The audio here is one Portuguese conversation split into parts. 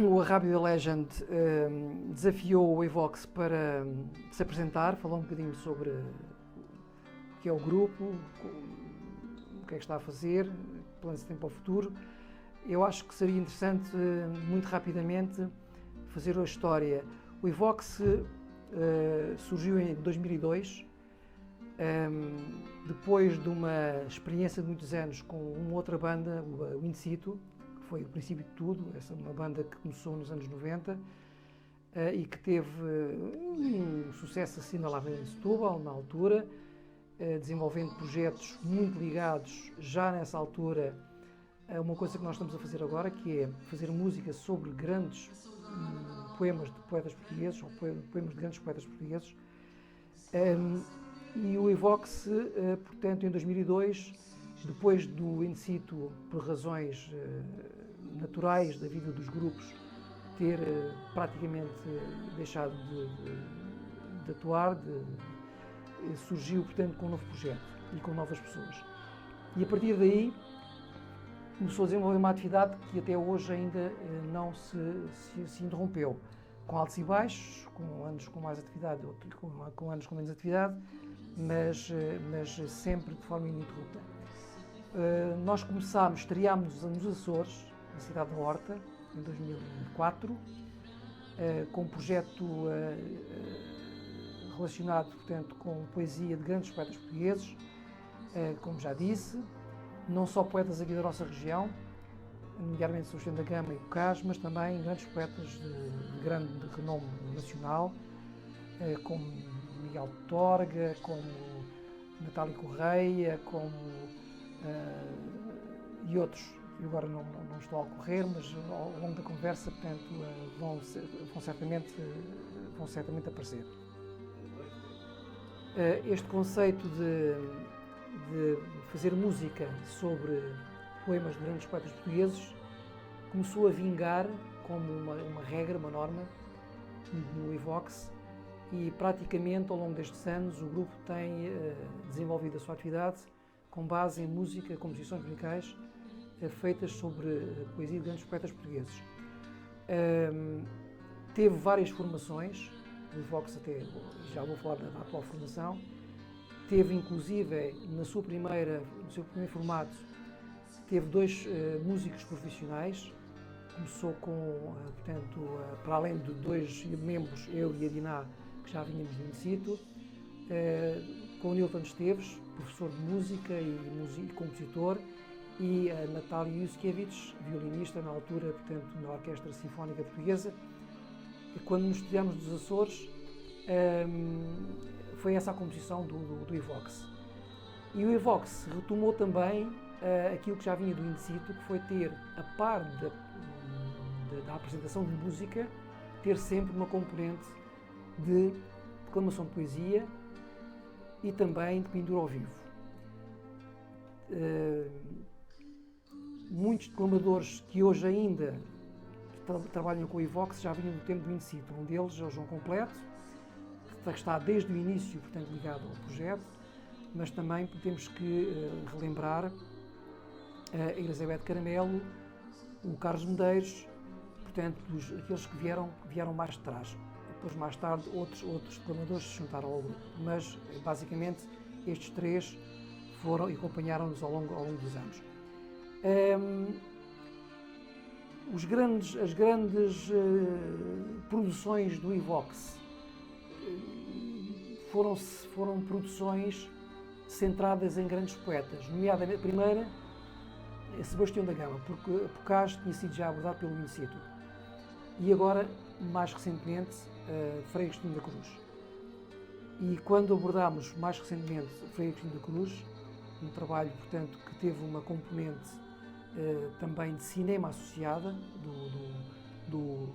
O Rábida Legend desafiou o Evox para se apresentar, falar um bocadinho sobre o que é o grupo, o que é que está a fazer, planos de tempo ao futuro. Eu acho que seria interessante, muito rapidamente, fazer a história. O Evox surgiu em 2002, depois de uma experiência de muitos anos com uma outra banda, o In Situ, que foi o princípio de tudo. Essa é uma banda que começou nos anos 90 e que teve um sucesso assinalável em Setúbal, na altura, desenvolvendo projetos muito ligados, já nessa altura, a uma coisa que nós estamos a fazer agora, que é fazer música sobre grandes poemas de poetas portugueses, ou poemas de grandes poetas portugueses. E o Evox, portanto, em 2002, depois do In Situ, por razões naturais da vida dos grupos, ter praticamente deixado de atuar, surgiu, portanto, com um novo projeto e com novas pessoas. E a partir daí começou a desenvolver uma atividade que até hoje ainda não se interrompeu, com altos e baixos, com anos com mais atividade, outros com anos com menos atividade, mas sempre de forma ininterrupta. Nós estreámos nos Açores, na cidade de Horta, em 2004, com um projeto relacionado, portanto, com poesia de grandes poetas portugueses, como já disse, não só poetas aqui da nossa região, nomeadamente Sebastião da Gama e Bocage, mas também grandes poetas de grande renome nacional, como Miguel de Torga, como Natália Correia, e outros. E agora não estou a ocorrer, mas ao longo da conversa, portanto, vão certamente aparecer. Este conceito de fazer música sobre poemas de grandes poetas portugueses começou a vingar como uma regra, uma norma no Evox, e praticamente ao longo destes anos o grupo tem desenvolvido a sua atividade com base em música, composições musicais feitas sobre poesia de grandes poetas portugueses. Teve várias formações, o Evox até, já vou falar da atual formação, teve inclusive no seu primeiro formato, teve dois músicos profissionais. Começou com, portanto, para além de dois membros, eu e a Diná, que já vínhamos do In Situ, com o Nilton Esteves, professor de música e compositor, e a Natália Yuskiewicz, violinista na altura, portanto, na Orquestra Sinfónica Portuguesa. E quando nos estudiámos dos Açores, foi essa a composição do Evox. E o Evox retomou também aquilo que já vinha do In Situ, que foi ter, a par da apresentação de música, ter sempre uma componente de declamação de poesia e também de pintura ao vivo. Muitos declamadores que hoje ainda trabalham com o Evox já vinham do tempo do In Situ. Um deles é o João Completo, que está desde o início, portanto, ligado ao projeto, mas também temos que relembrar a Elizabeth Caramelo, o Carlos Medeiros, portanto, aqueles que vieram mais de trás. Depois, mais tarde, outros declamadores se juntaram ao grupo, mas basicamente estes três foram e acompanharam-nos ao longo dos anos. As grandes produções do Evox foram produções centradas em grandes poetas, nomeadamente a primeira, Sebastião da Gama, porque Bocage tinha sido já abordado pelo In Situ. E agora, mais recentemente, Frei Agostinho da Cruz. E quando abordámos mais recentemente Frei Agostinho da Cruz, um trabalho, portanto, que teve uma componente também de cinema associada, do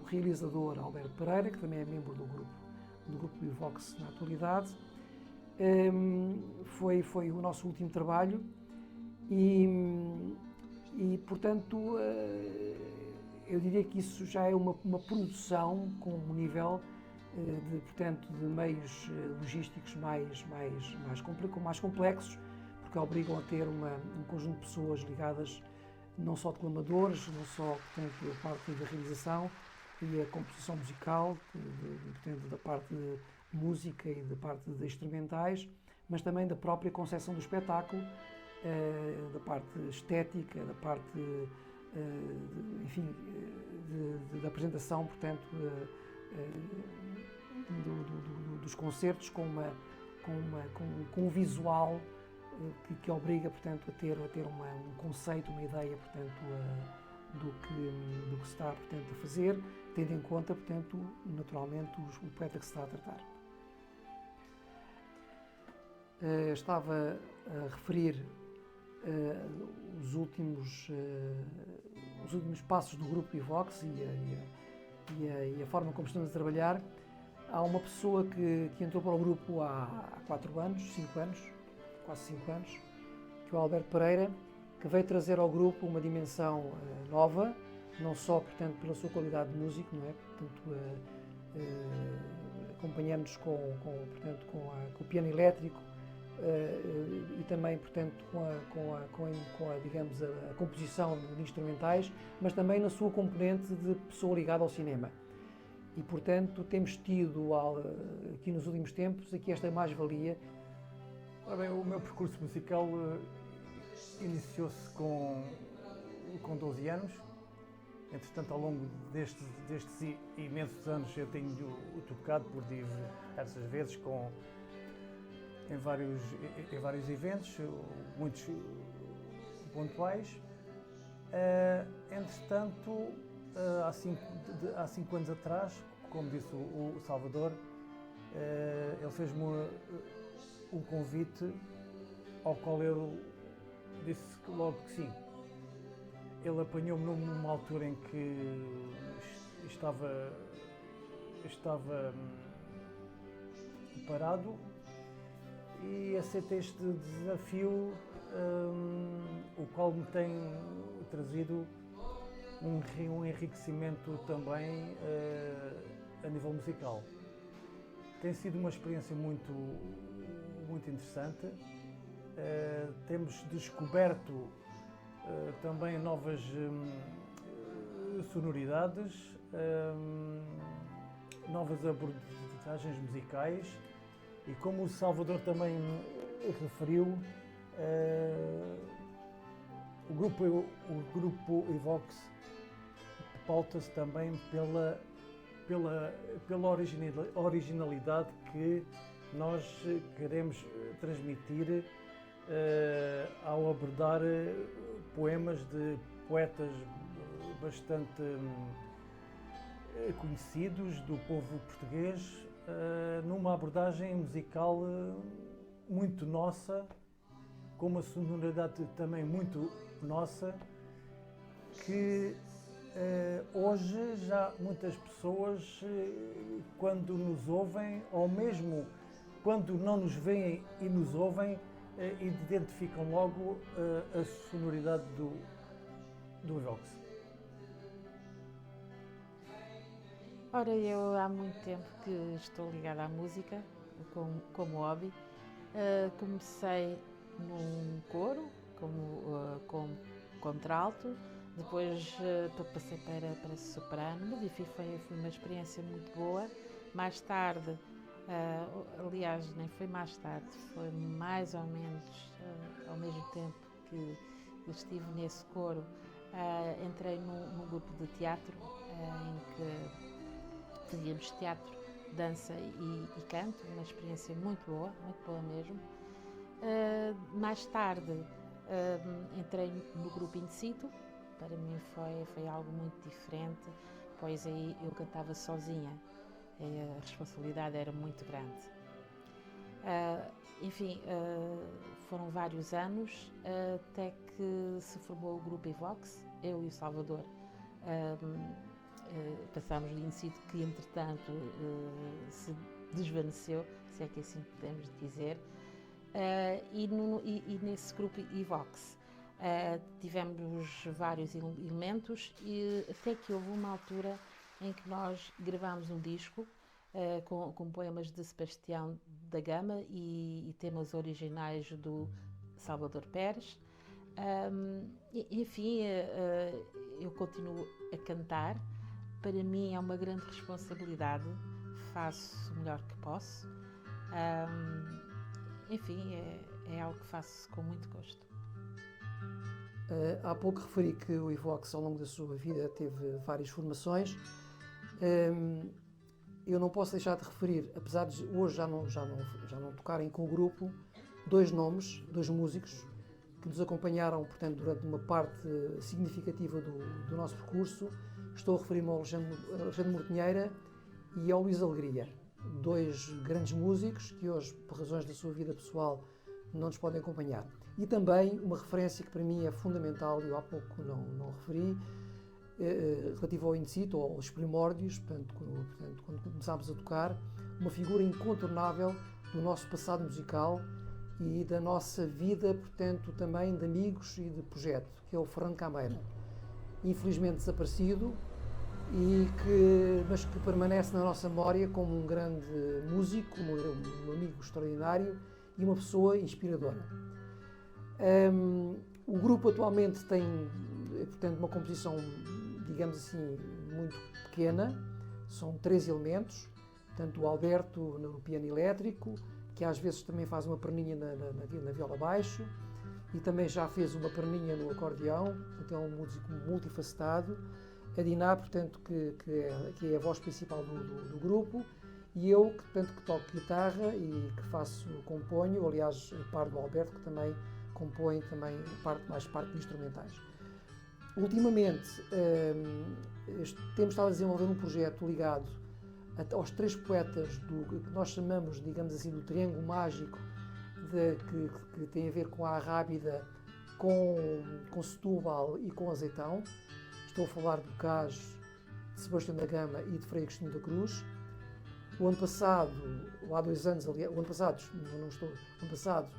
realizador Alberto Pereira, que também é membro do grupo do Evox na atualidade. Foi o nosso último trabalho e portanto, eu diria que isso já é uma produção com um nível portanto, de meios logísticos mais complexos, porque obrigam a ter um conjunto de pessoas ligadas não só declamadores, não só, portanto, a parte da realização e a composição musical, portanto, da parte de música e da parte de instrumentais, mas também da própria concepção do espetáculo, da parte estética, da parte, enfim, da apresentação, portanto, dos concertos com um visual que obriga, portanto, a ter um conceito, uma ideia, portanto, do que se está, portanto, a fazer, tendo em conta, portanto, naturalmente, o poeta que se está a tratar. Estava a referir os últimos passos do grupo Evox e a forma como estamos a trabalhar. Há uma pessoa que entrou para o grupo há 4 anos, 5 anos, quase 5 anos, que é o Alberto Pereira, que veio trazer ao grupo uma dimensão nova, não só, portanto, pela sua qualidade de músico, não é? Portanto, acompanhamos com o piano elétrico e também, portanto, digamos, a composição de instrumentais, mas também na sua componente de pessoa ligada ao cinema. E, portanto, temos tido aqui nos últimos tempos aqui esta mais-valia. Ora bem, o meu percurso musical iniciou-se com 12 anos. Entretanto, ao longo destes imensos anos, eu tenho tocado por diversas vezes em vários eventos, muitos pontuais. Entretanto, há 5 anos atrás, como disse o Salvador, ele fez-me um convite ao qual eu disse logo que sim. Ele apanhou-me numa altura em que estava parado e aceitei este desafio, o qual me tem trazido um enriquecimento também a nível musical. Tem sido uma experiência muito interessante. Temos descoberto também novas sonoridades, novas abordagens musicais e, como o Salvador também referiu, o grupo Evox pauta-se também pela originalidade que nós queremos transmitir ao abordar poemas de poetas bastante conhecidos do povo português, numa abordagem musical muito nossa, com uma sonoridade também muito nossa, que hoje já muitas pessoas, quando nos ouvem, ou mesmo quando não nos veem e nos ouvem, identificam logo a sonoridade do Evox. Ora, eu há muito tempo que estou ligada à música, como hobby. Comecei num coro, como contralto, depois passei para soprano, mas enfim, foi uma experiência muito boa. Mais tarde, aliás, nem foi mais tarde, foi mais ou menos ao mesmo tempo que estive nesse coro, entrei num grupo de teatro em que fazíamos teatro, dança e canto, uma experiência muito boa mesmo. Mais tarde entrei no grupo In Situ, para mim foi algo muito diferente, pois aí eu cantava sozinha, a responsabilidade era muito grande. Enfim, foram vários anos até que se formou o grupo Evox, eu e o Salvador. Passámos de In Situ, que entretanto se desvaneceu, se é que assim podemos dizer, e nesse grupo Evox tivemos vários elementos, e até que houve uma altura em que nós gravámos um disco com poemas de Sebastião da Gama e temas originais do Salvador Pérez. Enfim, eu continuo a cantar. Para mim é uma grande responsabilidade. Faço o melhor que posso. Enfim, é algo que faço com muito gosto. Há pouco referi que o Evox, ao longo da sua vida, teve várias formações. Eu não posso deixar de referir, apesar de hoje já não tocarem com o grupo, dois nomes, dois músicos, que nos acompanharam, portanto, durante uma parte significativa do nosso percurso. Estou a referir-me ao Alexandre Mortinheira e ao Luís Alegria, dois grandes músicos que hoje, por razões da sua vida pessoal, não nos podem acompanhar. E também uma referência que para mim é fundamental, e eu há pouco não referi, relativo ao Incito, ou aos primórdios, portanto, quando começámos a tocar, uma figura incontornável do nosso passado musical e da nossa vida, portanto, também de amigos e de projeto, que é o Fernando Cambeira. Infelizmente desaparecido, mas que permanece na nossa memória como um grande músico, um amigo extraordinário e uma pessoa inspiradora. O grupo atualmente tem, portanto, uma composição, digamos assim, muito pequena. São 3 elementos, portanto, o Alberto no piano elétrico, que às vezes também faz uma perninha na viola baixo, e também já fez uma perninha no acordeão, então é um músico multifacetado. A Diná, portanto, que é a voz principal do grupo, e eu, portanto, que toco guitarra e que componho, aliás, a par do Alberto, que também compõe também mais parte de instrumentais. Ultimamente, temos estado a desenvolver um projeto ligado aos 3 poetas que nós chamamos, digamos assim, do Triângulo Mágico, que tem a ver com a Arrábida, com Setúbal e com Azeitão. Estou a falar do Cás, de Sebastião da Gama e de Frei Agostinho da Cruz. O ano passado, ou há 2 anos, aliás, o ano passado,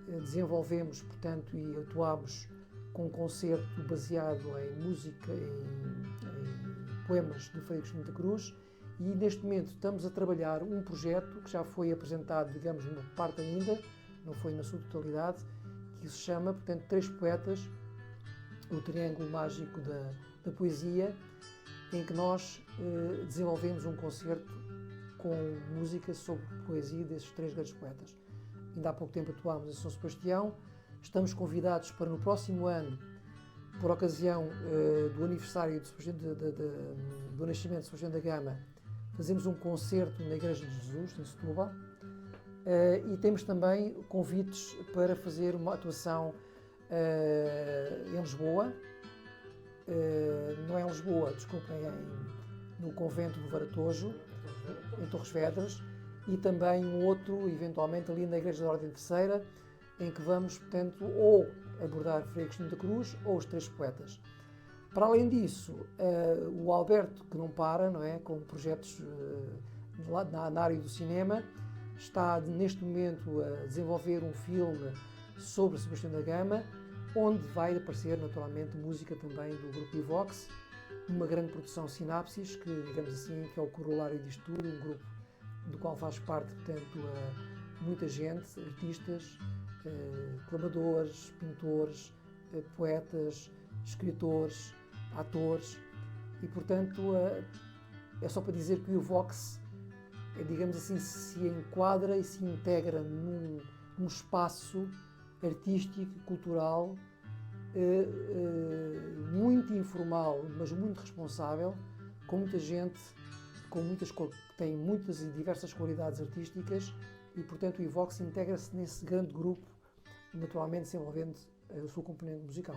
desenvolvemos, portanto, e atuámos com um concerto baseado em música, em poemas de Frei Agostinho da Cruz, e neste momento estamos a trabalhar um projeto que já foi apresentado, digamos, numa parte ainda, não foi na sua totalidade, que se chama, portanto, 3 poetas, o Triângulo Mágico da Poesia, em que nós desenvolvemos um concerto com música sobre poesia desses 3 grandes poetas. Ainda há pouco tempo atuámos em São Sebastião. Estamos convidados para no próximo ano, por ocasião do aniversário do nascimento de Sebastião da Gama, fazemos um concerto na Igreja de Jesus, em Setúbal, e temos também convites para fazer uma atuação em Lisboa, não é em Lisboa, desculpem, no convento do Varatojo, em Torres Vedras, e também um outro, eventualmente, ali na Igreja da Ordem Terceira, em que vamos, portanto, ou abordar Frei Agostinho da Cruz ou os 3 poetas. Para além disso, o Alberto, que não para, não é, com projetos na área do cinema, está neste momento a desenvolver um filme sobre Sebastião da Gama, onde vai aparecer naturalmente música também do grupo Evox, uma grande produção Sinapsis, que, digamos assim, que é o corolário disto tudo, um grupo do qual faz parte, portanto, muita gente, artistas, clamadores, pintores, poetas, escritores, atores, e, portanto, é só para dizer que o Evox, digamos assim, se enquadra e se integra num espaço artístico, cultural, muito informal, mas muito responsável, com muita gente, que tem muitas e diversas qualidades artísticas, e, portanto, o Evox integra-se nesse grande grupo, naturalmente desenvolvendo a sua componente musical.